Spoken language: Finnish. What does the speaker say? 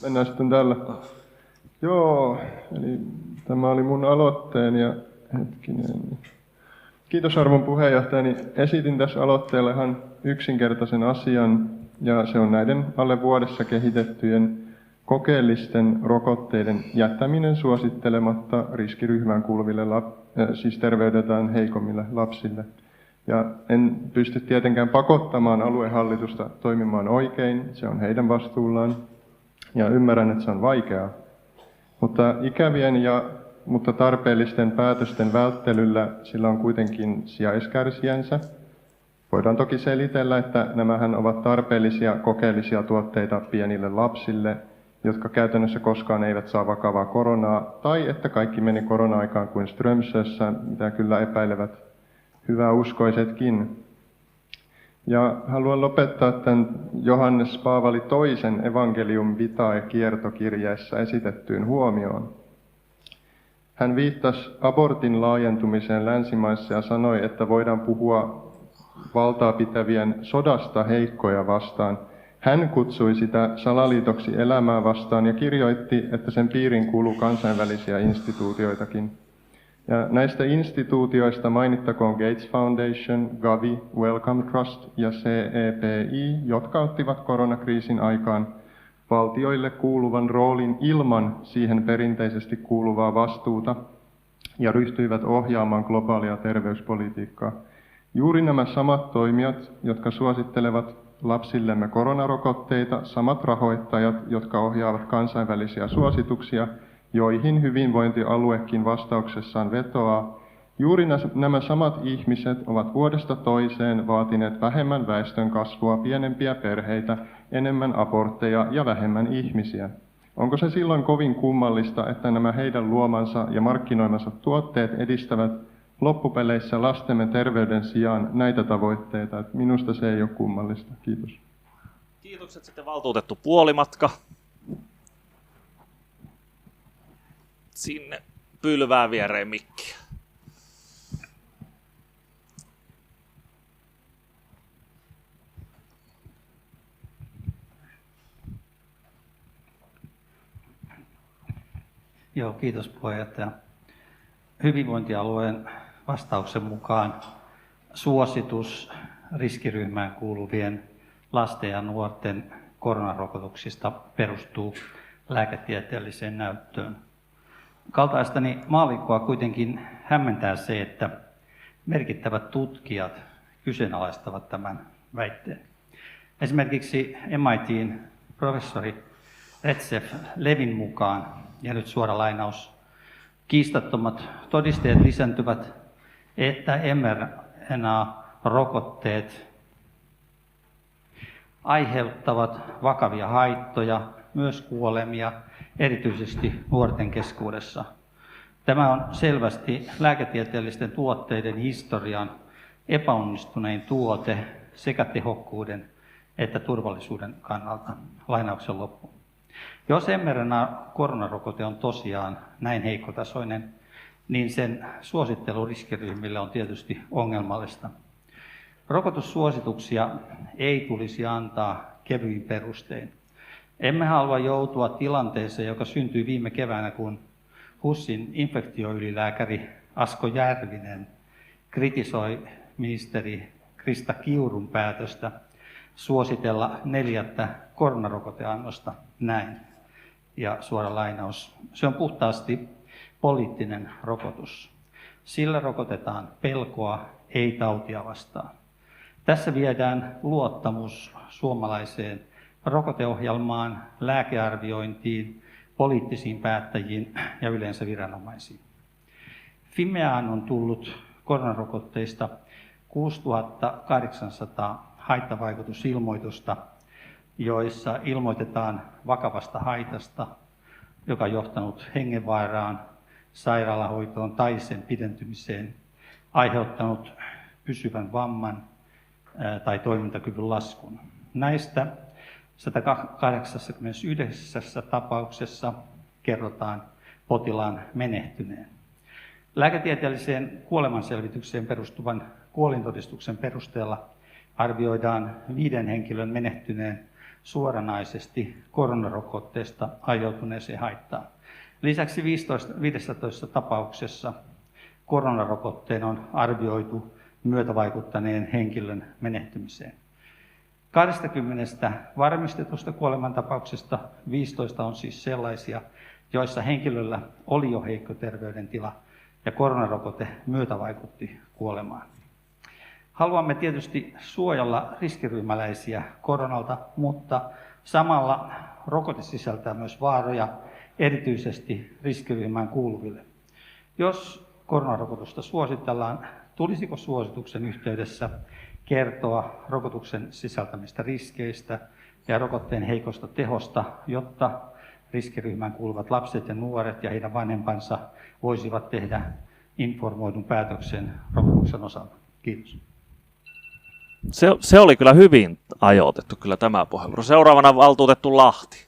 Mennään sitten tällä. Joo, eli tämä oli mun aloitteeni ja hetkinen. Kiitos arvon puheenjohtajani. Esitin tässä aloitteella ihan yksinkertaisen asian, ja se on näiden alle vuodessa kehitettyjen kokeellisten rokotteiden jättäminen suosittelematta riskiryhmään kuuluville, siis terveydeltään heikommille lapsille. Ja en pysty tietenkään pakottamaan aluehallitusta toimimaan oikein, se on heidän vastuullaan, ja ymmärrän, että se on vaikeaa. Mutta ikävien mutta tarpeellisten päätösten välttelyllä sillä on kuitenkin sijaiskärsijänsä. Voidaan toki selitellä, että nämähän ovat tarpeellisia kokeellisia tuotteita pienille lapsille, jotka käytännössä koskaan eivät saa vakavaa koronaa, tai että kaikki meni korona-aikaan kuin Strömsössä, mitä kyllä epäilevät hyväuskoisetkin. Ja haluan lopettaa tämän Johannes Paavali II Evangelium Vitae-kiertokirjeessä esitettyyn huomioon. Hän viittasi abortin laajentumiseen länsimaissa ja sanoi, että voidaan puhua valtaa pitävien sodasta heikkoja vastaan. Hän kutsui sitä salaliitoksi elämää vastaan ja kirjoitti, että sen piiriin kuuluu kansainvälisiä instituutioitakin. Ja näistä instituutioista mainittakoon Gates Foundation, Gavi, Wellcome Trust ja CEPI, jotka ottivat koronakriisin aikaan valtioille kuuluvan roolin ilman siihen perinteisesti kuuluvaa vastuuta ja ryhtyivät ohjaamaan globaalia terveyspolitiikkaa. Juuri nämä samat toimijat, jotka suosittelevat lapsillemme koronarokotteita, samat rahoittajat, jotka ohjaavat kansainvälisiä suosituksia, joihin hyvinvointialuekin vastauksessaan vetoaa, juuri nämä samat ihmiset ovat vuodesta toiseen vaatineet vähemmän väestön kasvua, pienempiä perheitä, enemmän abortteja ja vähemmän ihmisiä. Onko se silloin kovin kummallista, että nämä heidän luomansa ja markkinoimansa tuotteet edistävät loppupeleissä lastemme terveyden sijaan näitä tavoitteita? Minusta se ei ole kummallista. Kiitos. Kiitokset sitten valtuutettu Puolimatka. Sinne pylvään viereen mikkiä. Joo, kiitos puheenjohtaja. Hyvinvointialueen vastauksen mukaan suositus riskiryhmään kuuluvien lasten ja nuorten koronarokotuksista perustuu lääketieteelliseen näyttöön. Kaltaistani maallikkoa kuitenkin hämmentää se, että merkittävät tutkijat kyseenalaistavat tämän väitteen. Esimerkiksi MIT:n professori Recep Levin mukaan, ja nyt suora lainaus, kiistattomat todisteet lisääntyvät, että mRNA-rokotteet aiheuttavat vakavia haittoja, myös kuolemia, erityisesti nuorten keskuudessa. Tämä on selvästi lääketieteellisten tuotteiden historian epäonnistunein tuote sekä tehokkuuden että turvallisuuden kannalta. Lainauksen loppu. Jos mRNA-koronarokote on tosiaan näin heikkotasoinen, niin sen suosittelu riskiryhmille on tietysti ongelmallista. Rokotussuosituksia ei tulisi antaa kevyin perustein. Emme halua joutua tilanteeseen, joka syntyi viime keväänä, kun HUSin infektioylilääkäri Asko Järvinen kritisoi ministeri Krista Kiurun päätöstä suositella 4. koronarokoteannosta näin. Ja suora lainaus. Se on puhtaasti poliittinen rokotus. Sillä rokotetaan pelkoa, ei tautia vastaan. Tässä viedään luottamus suomalaiseen rokoteohjelmaan, lääkearviointiin, poliittisiin päättäjiin ja yleensä viranomaisiin. Fimeaan on tullut koronarokotteista 6800 haittavaikutusilmoitusta, joissa ilmoitetaan vakavasta haitasta, joka on johtanut hengenvaaraan, sairaalahoitoon tai sen pidentymiseen, aiheuttanut pysyvän vamman tai toimintakyvyn laskun. Näistä 189 tapauksessa kerrotaan potilaan menehtyneen. Lääketieteelliseen kuolemanselvitykseen perustuvan kuolintodistuksen perusteella arvioidaan 5 henkilön menehtyneen suoranaisesti koronarokotteesta aiheutuneeseen haittaan. Lisäksi 15 tapauksessa koronarokotteen on arvioitu myötävaikuttaneen henkilön menehtymiseen. 20 varmistetusta kuolemantapauksesta 15 on siis sellaisia, joissa henkilöllä oli jo heikko terveydentila ja koronarokote myötävaikutti kuolemaan. Haluamme tietysti suojella riskiryhmäläisiä koronalta, mutta samalla rokote sisältää myös vaaroja, erityisesti riskiryhmään kuuluville. Jos koronarokotusta suositellaan, tulisiko suosituksen yhteydessä kertoa rokotuksen sisältämistä riskeistä ja rokotteen heikosta tehosta, jotta riskiryhmään kuuluvat lapset ja nuoret ja heidän vanhempansa voisivat tehdä informoidun päätöksen rokotuksen osalta. Kiitos. Se oli kyllä hyvin ajoitettu kyllä tämä puheenvuoro. Seuraavana valtuutettu Lahti.